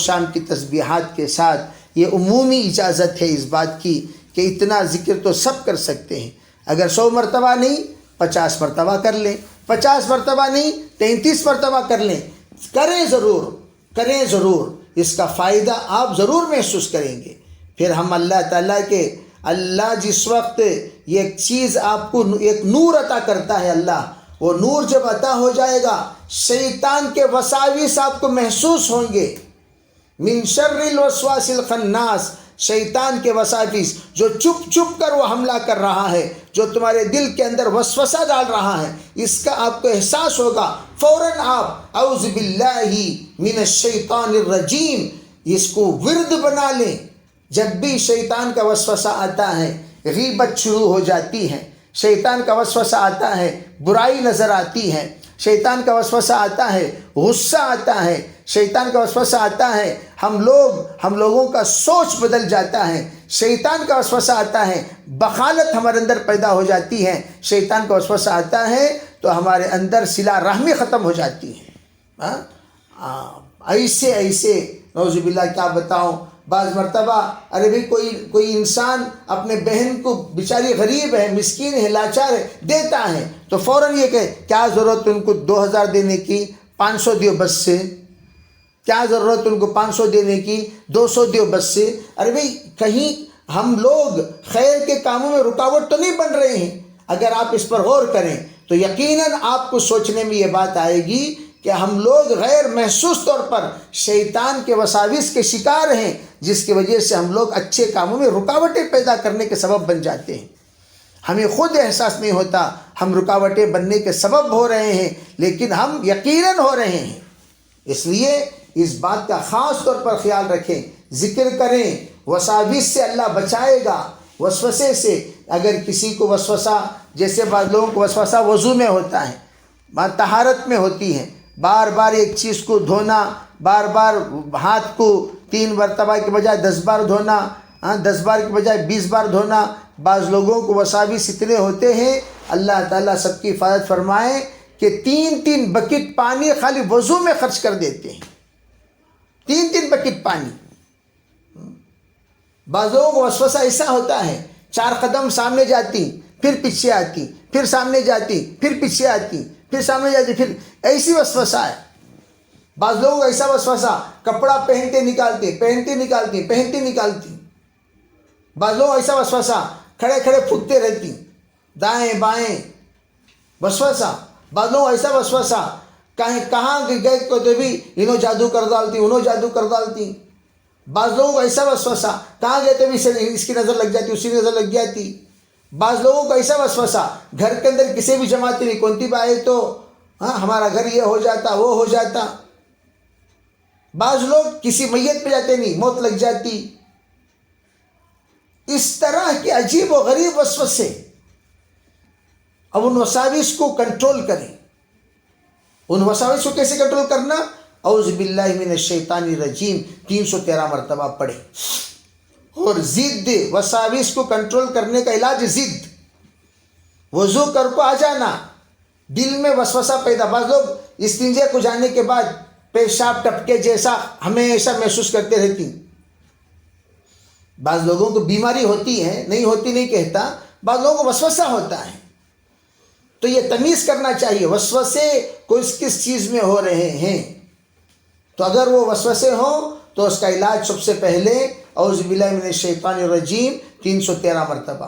شام کی تسبیحات کے ساتھ یہ عمومی اجازت ہے اس بات کی کہ اتنا ذکر تو سب کر سکتے ہیں. اگر 100 مرتبہ نہیں 50 مرتبہ کر لیں، 50 مرتبہ نہیں 33 مرتبہ کر لیں. کریں ضرور، اس کا فائدہ آپ ضرور محسوس کریں گے. پھر ہم اللہ تعالیٰ کے جس وقت ایک چیز آپ کو ایک نور عطا کرتا ہے، وہ نور جب عطا ہو جائے گا شیطان کے وساوس آپ کو محسوس ہوں گے. من شر الوسواس الخناس، شیطان کے وساوس جو چپ کر وہ حملہ کر رہا ہے، جو تمہارے دل کے اندر وسوسہ ڈال رہا ہے، اس کا آپ کو احساس ہوگا. فوراً آپ اعوذ باللہ من الشیطان الرجیم اس کو ورد بنا لیں. جب بھی شیطان کا وسوسہ آتا ہے، غیبت شروع ہو جاتی ہے، شیطان کا وسوسہ آتا ہے، برائی نظر آتی ہے، شیطان کا وسوسہ آتا ہے، غصہ آتا ہے، شیطان کا وسوسہ آتا ہے، ہم لوگوں کا سوچ بدل جاتا ہے، شیطان کا وسوسہ آتا ہے، بخالت ہمارے اندر پیدا ہو جاتی ہے، شیطان کا وسوسہ آتا ہے تو ہمارے اندر صلہ رحمی ختم ہو جاتی ہے. ایسے نعوذ باللہ کیا بتاؤں. بعض مرتبہ ارے بھئی کوئی انسان اپنے بہن کو بیچاری غریب ہے، مسکین ہے، لاچار ہے، دیتا ہے تو فوراً یہ کہ کیا ضرورت ان کو 2000 دینے کی، 500 دیو بس سے. کیا ضرورت ان کو 500 دینے کی، 200 دیو بس سے. ارے بھئی کہیں ہم لوگ خیر کے کاموں میں رکاوٹ تو نہیں بن رہے ہیں؟ اگر آپ اس پر غور کریں تو یقیناً آپ کو سوچنے میں یہ بات آئے گی کہ ہم لوگ غیر محسوس طور پر شیطان کے وساوس کے شکار ہیں، جس کی وجہ سے ہم لوگ اچھے کاموں میں رکاوٹیں پیدا کرنے کے سبب بن جاتے ہیں. ہمیں خود احساس نہیں ہوتا ہم رکاوٹیں بننے کے سبب ہو رہے ہیں، لیکن ہم یقیناً ہو رہے ہیں. اس لیے اس بات کا خاص طور پر خیال رکھیں، ذکر کریں. وساوس سے اللہ بچائے گا، وسوسے سے. اگر کسی کو وسوسہ، جیسے بعض لوگوں کو وسوسہ وضو میں ہوتا ہے، طہارت میں ہوتی ہے، بار بار ایک چیز کو دھونا، بار بار ہاتھ کو 3 مرتبہ کے بجائے 10 بار دھونا، 10 بار کے بجائے 20 بار دھونا. بعض لوگوں کو وساوس اتنے ہوتے ہیں، اللہ تعالیٰ سب کی حفاظت فرمائے کہ 3 بکٹ پانی خالی وضو میں خرچ کر دیتے ہیں. 3 بکٹ پانی. بعض لوگوں کو وسوسہ ایسا ہوتا ہے 4 قدم سامنے جاتی، پھر پیچھے آتی، پھر سامنے جاتی، پھر پیچھے آتی، پھر سامنے جاتی، پھر ایسی وسوسہ ہے. بعض لوگوں کو ایسا وسوسہ کپڑا پہنتے نکالتے، پہنتے نکالتی، پہنتے نکالتی. بعض لوگوں کو ایسا وسوسہ کھڑے پھوٹتے رہتی، دائیں بائیں وسوسہ. بعض لوگوں کو ایسا وسوسہ کہاں گئے تو بھی انہوں جادو کر ڈالتی، انہوں جادو کر ڈالتی. بعض لوگوں کو ایسا وسوسہ کہاں گئے تو بھی اس کی نظر لگ جاتی، اسی کی نظر لگ جاتی. بعض لوگوں کو ایسا وسوسہ گھر کے اندر کسی بھی جماعت نہیں، کونتی بھی آئے تو ہمارا گھر یہ ہو جاتا، وہ ہو جاتا. بعض لوگ کسی میت پہ جاتے نہیں، موت لگ جاتی. اس طرح کے عجیب و غریب وسوسے. اب ان وساوس کو کنٹرول کریں. ان وساوس کو کیسے کنٹرول کرنا؟ اعوذ باللہ من الشیطان الرجیم 313 مرتبہ پڑھیں. اور ضد وساوس کو کنٹرول کرنے کا علاج ضد. وضو کر کو آ جانا، دل میں وسوسہ پیدا. بعض لوگ استنجے کو جانے کے بعد پیشاب ٹپکے جیسا ہمیشہ محسوس کرتے رہتی. بعض لوگوں کو بیماری ہوتی ہے، نہیں ہوتی نہیں کہتا، بعض لوگوں کو وسوسہ ہوتا ہے. تو یہ تمیز کرنا چاہیے وسوسے کس چیز میں ہو رہے ہیں. تو اگر وہ وسوسے ہوں تو اس کا علاج سب سے پہلے اعوذ باللہ من الشیطان الرجیم 313 مرتبہ.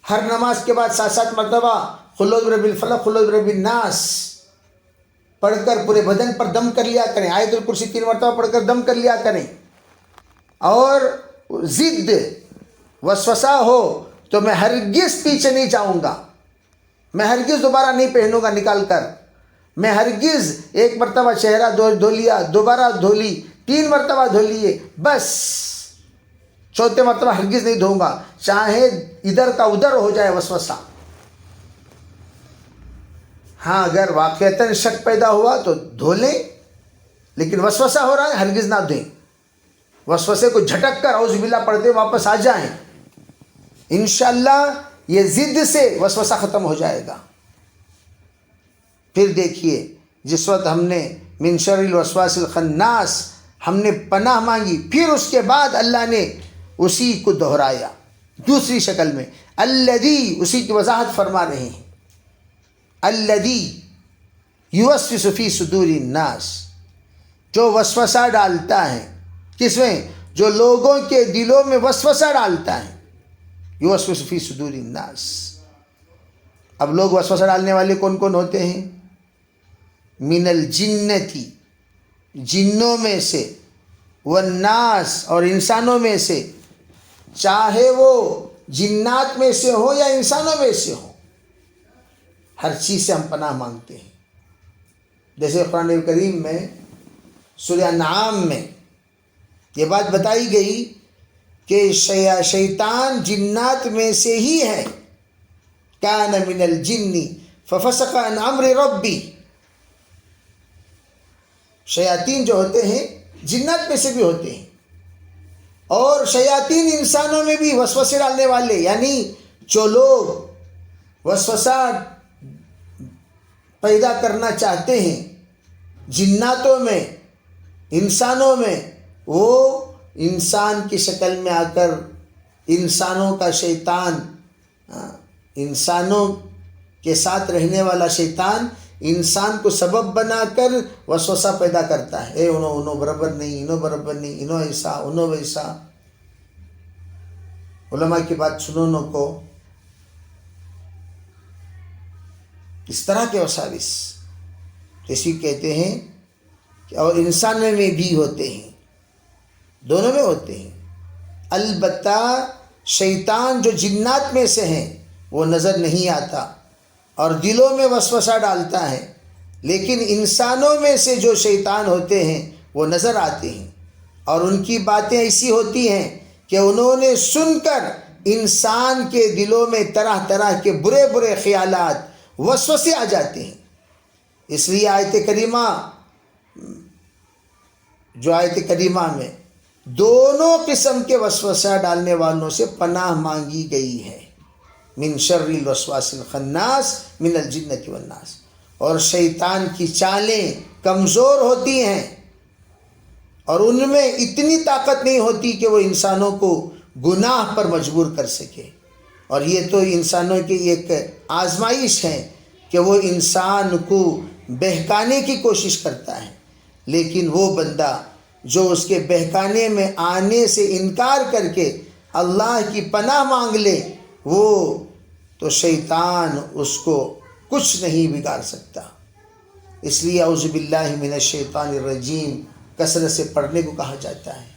ہر نماز کے بعد 7 مرتبہ قل اعوذ برب الفلق قل اعوذ برب الناس پڑھ کر پورے بدن پر دم کر لیا کریں. آیت الکرسی 3 مرتبہ پڑھ کر دم کر لیا کریں. اور ضد وسوسہ ہو تو میں ہرگز پیچھے نہیں جاؤں گا، میں ہرگز دوبارہ نہیں پہنوں گا نکال کر، میں ہرگز 1 مرتبہ چہرہ دھو لیا، دوبارہ دھو لی، 3 مرتبہ دھو لیے، بس 4تھے مرتبہ ہرگز نہیں دھوؤں گا، چاہے ادھر کا ادھر ہو جائے وسوسہ. ہاں اگر واقعتاً شک پیدا ہوا تو دھو لیں، لیکن وسوسہ ہو رہا ہے ہرگز نہ دیں. وسوسے کو جھٹک کر اعوذ باللہ پڑھتے واپس آ جائیں. انشاءاللہ یہ ضد سے وسوسہ ختم ہو جائے گا. پھر دیکھیے جس وقت ہم نے من شر الوسواس الخناس ہم نے پناہ مانگی. پھر اس کے بعد اللہ نے اسی کو دہرایا دوسری شکل میں. الذی، اسی کی وضاحت فرما رہے ہیں. الذی یوسوس فی صدور الناس، جو وسوسہ ڈالتا ہے. کس میں؟ جو لوگوں کے دلوں میں وسوسہ ڈالتا ہے. یوسوس فی صدور الناس. اب لوگ وسوسہ ڈالنے والے کون کون ہوتے ہیں؟ من الجنتی، جنوں میں سے، والناس، اور انسانوں میں سے. چاہے وہ جنات میں سے ہو یا انسانوں میں سے ہو، ہر چیز سے ہم پناہ مانگتے ہیں. جیسے قرآن کریم میں سورہ انعام میں یہ بات بتائی گئی کہ شیطان جنات میں سے ہی ہے. کان من الجن ففسق عن امر ربی. شیاطین جو ہوتے ہیں جنات میں سے بھی ہوتے ہیں، اور شیاطین انسانوں میں بھی وسوسے ڈالنے والے، یعنی جو لوگ وسوسہ پیدا کرنا چاہتے ہیں جناتوں میں، انسانوں میں، وہ انسان کی شکل میں آ کر انسانوں کا شیطان، انسانوں کے ساتھ رہنے والا شیطان انسان کو سبب بنا کر وسوسہ پیدا کرتا ہے. انہوں برابر نہیں، انہوں برابر نہیں، انہوں ایسا، انہوں ویسا. علماء کی بات سنو نو کو، اس طرح کے وساوس جیسی کہتے ہیں کہ اور انسانوں میں بھی ہوتے ہیں، دونوں میں ہوتے ہیں. البتہ شیطان جو جنات میں سے ہیں وہ نظر نہیں آتا اور دلوں میں وسوسہ ڈالتا ہے، لیکن انسانوں میں سے جو شیطان ہوتے ہیں وہ نظر آتے ہیں، اور ان کی باتیں ایسی ہوتی ہیں کہ انہوں نے سن کر انسان کے دلوں میں طرح طرح کے برے برے خیالات، وسوسے آ جاتے ہیں. اس لیے آیت کریمہ، جو آیت کریمہ میں دونوں قسم کے وسوسہ ڈالنے والوں سے پناہ مانگی گئی ہے. من شر الوسواس الخناس من الجنۃ والناس. اور شیطان کی چالیں کمزور ہوتی ہیں اور ان میں اتنی طاقت نہیں ہوتی کہ وہ انسانوں کو گناہ پر مجبور کر سکے. اور یہ تو انسانوں کی ایک آزمائش ہے کہ وہ انسان کو بہکانے کی کوشش کرتا ہے، لیکن وہ بندہ جو اس کے بہکانے میں آنے سے انکار کر کے اللہ کی پناہ مانگ لے، وہ تو شیطان اس کو کچھ نہیں بگاڑ سکتا. اس لیے اعوذ باللہ من الشیطان الرجیم کثرت سے پڑھنے کو کہا جاتا ہے،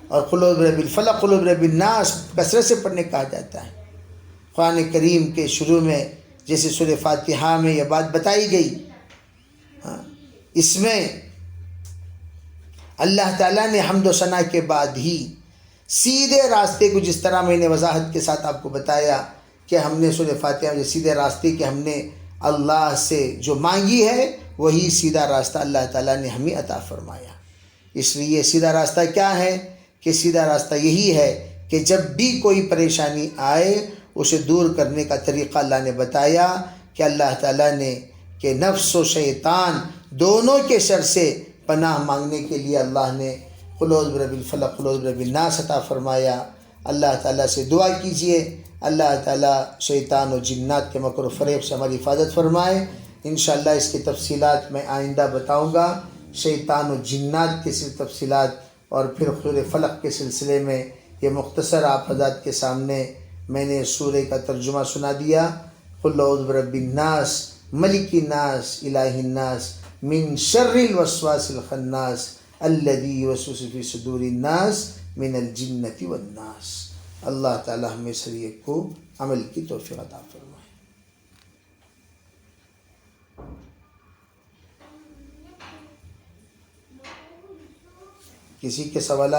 اور قل اعوذ برب الفلق، قل اعوذ برب الناس کثرت سے پڑھنے کو کہا جاتا ہے. قرآن کریم کے شروع میں جیسے سورہ فاتحہ میں یہ بات بتائی گئی، اس میں اللہ تعالیٰ نے حمد و ثنا کے بعد ہی سیدھے راستے کو، جس طرح میں نے وضاحت کے ساتھ آپ کو بتایا کہ ہم نے سورہ فاتحہ میں سیدھے راستے کہ ہم نے اللہ سے جو مانگی ہے وہی سیدھا راستہ اللہ تعالیٰ نے ہمیں عطا فرمایا. اس لیے سیدھا راستہ کیا ہے؟ کہ سیدھا راستہ یہی ہے کہ جب بھی کوئی پریشانی آئے اسے دور کرنے کا طریقہ اللہ نے بتایا، کہ اللہ تعالیٰ نے کہ نفس و شیطان دونوں کے شر سے پناہ مانگنے کے لیے اللہ نے قل اعوذ برب الفلق قل اعوذ برب الناس عطا فرمایا. اللہ تعالیٰ سے دعا کیجئے اللہ تعالیٰ شیطان و جنات کے مکر و فریب سے ہماری حفاظت فرمائے. انشاءاللہ اس کی تفصیلات میں آئندہ بتاؤں گا، شیطان و جنات کی تفصیلات، اور پھر سورہ فلق کے سلسلے میں یہ مختصر آپ حضرات کے سامنے میں نے سورہ کا ترجمہ سنا دیا. قل اعوذ برب الناس ملک الناس الہ الناس من شر الوسواس الخناس الذی یوسوس فی صدور الناس من الجنۃ والناس. اللہ تعالی ہمیں شریعت کو عمل کی توفیق عطا فرمائے. کسی کے سوالات